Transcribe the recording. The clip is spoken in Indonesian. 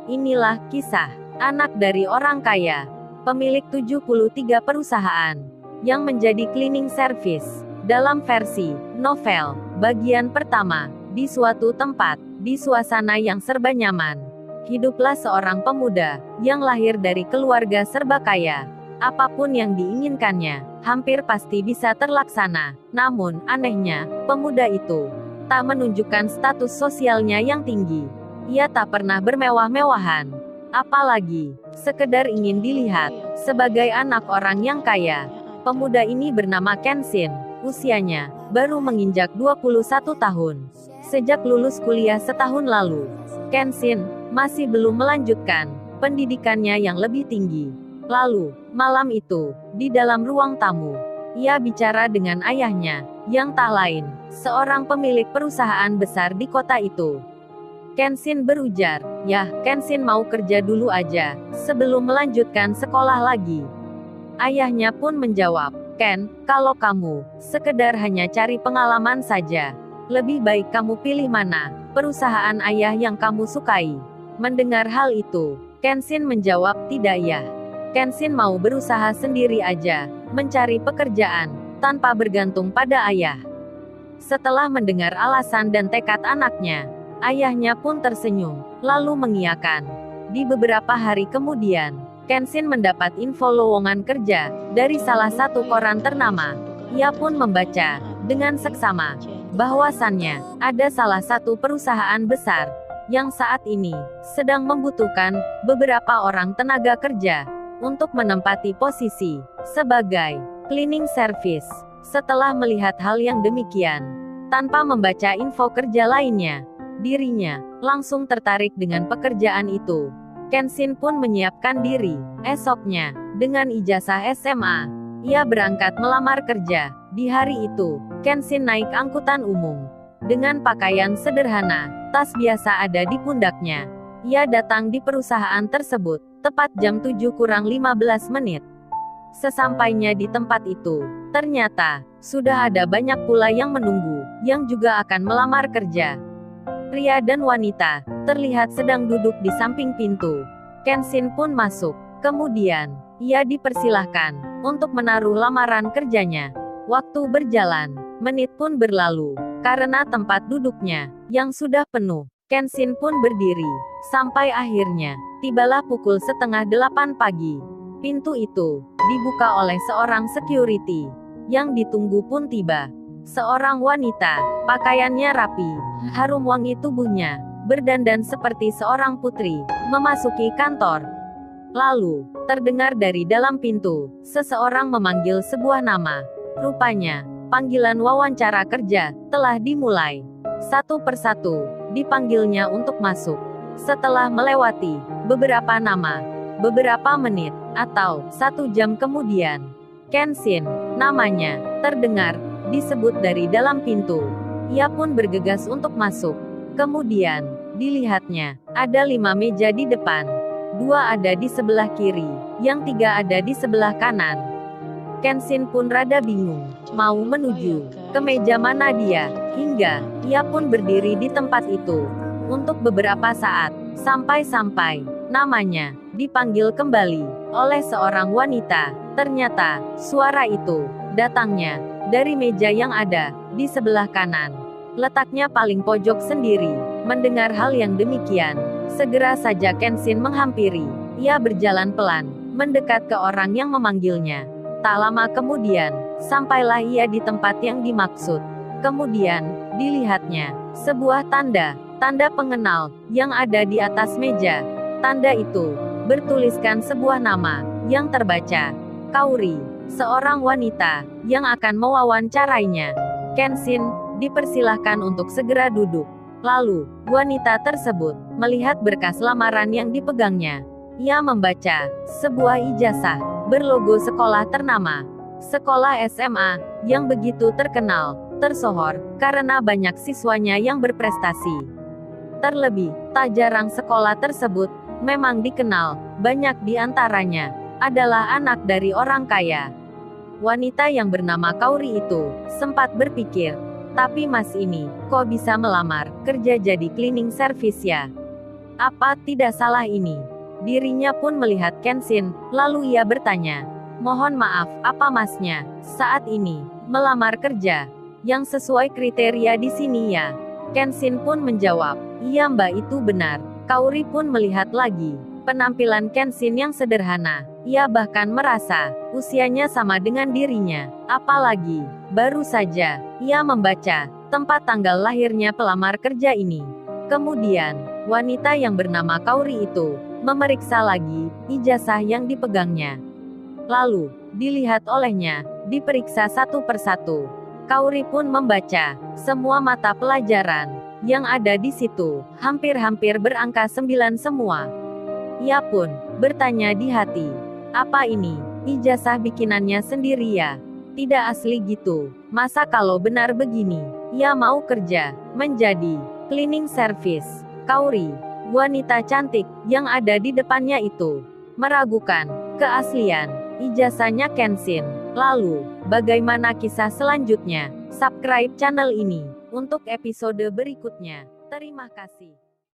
Inilah kisah anak dari orang kaya, pemilik 73 perusahaan, yang menjadi cleaning service. Dalam versi novel, bagian pertama, di suatu tempat, di suasana yang serba nyaman, hiduplah seorang pemuda, yang lahir dari keluarga serba kaya. Apapun yang diinginkannya, hampir pasti bisa terlaksana. Namun, anehnya, pemuda itu tak menunjukkan status sosialnya yang tinggi. Ia tak pernah bermewah-mewahan, apalagi sekedar ingin dilihat sebagai anak orang yang kaya. Pemuda ini bernama Kenshin. Usianya baru menginjak 21 tahun. Sejak lulus kuliah setahun lalu, Kenshin masih belum melanjutkan pendidikannya yang lebih tinggi. Lalu, malam itu, di dalam ruang tamu, ia bicara dengan ayahnya, yang tak lain, seorang pemilik perusahaan besar di kota itu. Kenshin berujar, "Yah, Kenshin mau kerja dulu aja, sebelum melanjutkan sekolah lagi." Ayahnya pun menjawab, "Ken, kalau kamu sekedar hanya cari pengalaman saja, lebih baik kamu pilih mana perusahaan ayah yang kamu sukai." Mendengar hal itu, Kenshin menjawab, "Tidak ya. Kenshin mau berusaha sendiri aja, mencari pekerjaan, tanpa bergantung pada ayah." Setelah mendengar alasan dan tekad anaknya, ayahnya pun tersenyum, lalu mengiyakan. Di beberapa hari kemudian, Kenshin mendapat info lowongan kerja dari salah satu koran ternama. Ia pun membaca dengan seksama bahwasannya ada salah satu perusahaan besar yang saat ini sedang membutuhkan beberapa orang tenaga kerja untuk menempati posisi sebagai cleaning service. Setelah melihat hal yang demikian, tanpa membaca info kerja lainnya, dirinya langsung tertarik dengan pekerjaan itu. Kenshin pun menyiapkan diri. Esoknya, dengan ijazah SMA, ia berangkat melamar kerja. Di hari itu, Kenshin naik angkutan umum. Dengan pakaian sederhana, tas biasa ada di pundaknya. Ia datang di perusahaan tersebut, tepat jam 7 kurang 15 menit. Sesampainya di tempat itu, ternyata, sudah ada banyak pula yang menunggu, yang juga akan melamar kerja. Pria dan wanita terlihat sedang duduk di samping pintu. Kenshin pun masuk. Kemudian, ia dipersilahkan untuk menaruh lamaran kerjanya. Waktu berjalan, menit pun berlalu. Karena tempat duduknya yang sudah penuh, Kenshin pun berdiri. Sampai akhirnya, tibalah pukul 7:30 pagi. Pintu itu dibuka oleh seorang security. Yang ditunggu pun tiba. Seorang wanita, pakaiannya rapi, harum wangi tubuhnya, berdandan seperti seorang putri, memasuki kantor. Lalu, terdengar dari dalam pintu, seseorang memanggil sebuah nama. Rupanya, panggilan wawancara kerja telah dimulai. Satu persatu, dipanggilnya untuk masuk. Setelah melewati beberapa nama, beberapa menit, atau 1 jam kemudian, Kenshin, namanya, terdengar disebut dari dalam pintu. Ia pun bergegas untuk masuk. Kemudian, dilihatnya, ada 5 meja di depan. 2 ada di sebelah kiri, yang 3 ada di sebelah kanan. Kenshin pun rada bingung, mau menuju ke meja mana dia, hingga ia pun berdiri di tempat itu untuk beberapa saat, sampai-sampai namanya dipanggil kembali oleh seorang wanita. Ternyata, suara itu datangnya dari meja yang ada di sebelah kanan. Letaknya paling pojok sendiri. Mendengar hal yang demikian, segera saja Kenshin menghampiri. Ia berjalan pelan, mendekat ke orang yang memanggilnya. Tak lama kemudian, sampailah ia di tempat yang dimaksud. Kemudian, dilihatnya sebuah tanda pengenal yang ada di atas meja. Tanda itu bertuliskan sebuah nama yang terbaca, Kaori, seorang wanita yang akan mewawancarainya. Kenshin dipersilahkan untuk segera duduk. Lalu, wanita tersebut melihat berkas lamaran yang dipegangnya. Ia membaca sebuah ijazah berlogo sekolah ternama, sekolah SMA yang begitu terkenal, tersohor karena banyak siswanya yang berprestasi. Terlebih, tak jarang sekolah tersebut memang dikenal banyak di antaranya adalah anak dari orang kaya. Wanita yang bernama Kaori itu sempat berpikir, tapi mas ini kok bisa melamar kerja jadi cleaning service ya? Apa tidak salah ini? Dirinya pun melihat Kenshin, lalu ia bertanya, mohon maaf, apa masnya saat ini melamar kerja yang sesuai kriteria di sini ya? Kenshin pun menjawab, iya mbak, itu benar. Kaori pun melihat lagi penampilan Kenshin yang sederhana. Ia bahkan merasa usianya sama dengan dirinya. Apalagi baru saja ia membaca tempat tanggal lahirnya pelamar kerja ini. Kemudian wanita yang bernama Kaori itu memeriksa lagi ijazah yang dipegangnya. Lalu dilihat olehnya, diperiksa satu persatu. Kaori pun membaca semua mata pelajaran yang ada di situ, hampir-hampir berangka 9 semua. Ia pun bertanya di hati, apa ini ijazah bikinannya sendiri ya? Tidak asli gitu. Masa kalau benar begini, ia mau kerja menjadi cleaning service? Kaori, wanita cantik yang ada di depannya itu, meragukan keaslian ijazahnya Kenshin. Lalu, bagaimana kisah selanjutnya? Subscribe channel ini untuk episode berikutnya. Terima kasih.